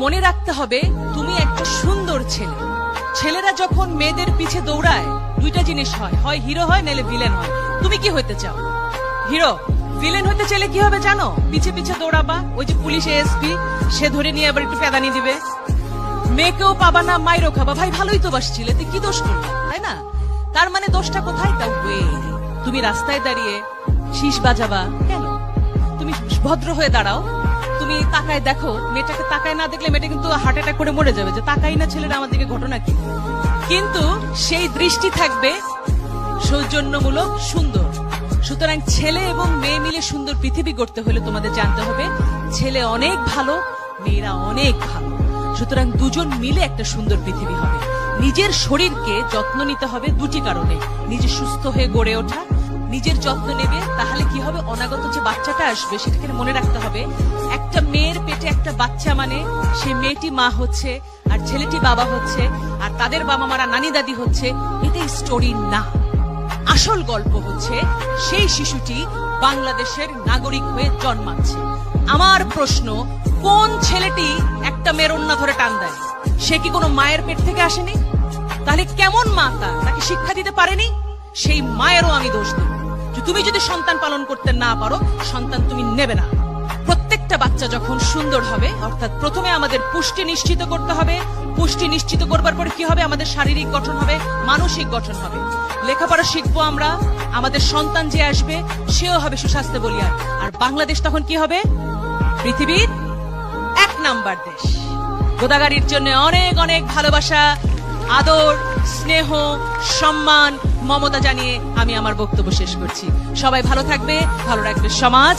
মনে রাখতে হবে তুমি একটা সুন্দর ছেলে। ছেলেরা যখন মেয়েদের পিছে দৌড়ায় দুইটা জিনিস হয়, হয় হিরো হয় নাহলে ভিলেন হয়। তুমি কি হইতে চাও? হিরো। ভিলেন হইতে চাইলে কি হবে জানো? পিছে পিছে দৌড়াবা, ওই যে পুলিশ এসপি সে ধরে নিয়ে আবার একটু পেদানি দিবে, মেয়েকেও পাবা না, মাইরও খাবা। ভাই ভালোই তো বাসছিলে, তুই কি দোষ করলি, তাই না? তার মানে দোষটা কোথায়? তা ওয়ে তুমি রাস্তায় দাঁড়িয়ে শীষ বাজাবা কেন? তুমি ভদ্র হয়ে দাঁড়াও, তুমি তাকায় দেখো, মেয়েটাকে তাকায় না দেখলে মেয়েটা কিন্তু হার্ট অ্যাটাক করে মরে যাবে যে তাকাই না ছেলেরা আমার দিকে, ঘটনা কি? কিন্তু সেই দৃষ্টি থাকবে সৌজন্যমূলক, সুন্দর। সুতরাং ছেলে এবং মেয়ে মিলে সুন্দর পৃথিবী গড়তে হলে তোমাদের জানতে হবে ছেলে অনেক ভালো, মেয়েরা অনেক ভালো। সুতরাং দুজন মিলে একটা সুন্দর পৃথিবী হবে। নিজের শরীরকে যত্ন নিতে হবে দুটি কারণে, নিজে সুস্থ হয়ে গড়ে ওঠা, নিজের যত্ন নেবে, তাহলে কি হবে অনাগত যে বাচ্চাটা আসবে সেটাকে মনে রাখতে হবে একটা মেয়ের পেটে একটা বাচ্চা মানে সে মেয়েটি মা হচ্ছে আর ছেলেটি বাবা হচ্ছে আর তাদের বাবা মারা নানি দাদি হচ্ছে। এটাই স্টোরি না, আসল গল্প হচ্ছে সেই শিশুটি বাংলাদেশের নাগরিক হয়ে জন্মাচ্ছে। আমার প্রশ্ন, কোন ছেলেটি একটা মেয়ের ওন্না ধরে টান দেয়? সে কি কোনো মায়ের পেট থেকে আসেনি? তাহলে কেমন মা তাকে শিক্ষা দিতে পারেনি? সেই মায়েরও আমি দোষ দেব। তুমি যদি সন্তান পালন করতে না পারো, সন্তান তুমি নেবে না। প্রত্যেকটা বাচ্চা যখন সুন্দর হবে, অর্থাৎ প্রথমে আমাদের পুষ্টি নিশ্চিত করতে হবে। পুষ্টি নিশ্চিত করবার পর কি হবে? আমাদের শারীরিক গঠন হবে, মানসিক গঠন হবে, লেখাপড়া শিখবো আমরা, আমাদের সন্তান যে আসবে সেও হবে সুস্বাস্থ্য বলিয়ার। আর বাংলাদেশ তখন কি হবে? পৃথিবীর 1 নাম্বার দেশ। গোদাগাড়ির জন্য অনেক অনেক ভালোবাসা, আদর, স্নেহ, সম্মান, মমতা জানিয়ে আমি আমার বক্তব্য শেষ করছি। সবাই ভালো থাকবে, ভালো রাখবে সমাজ।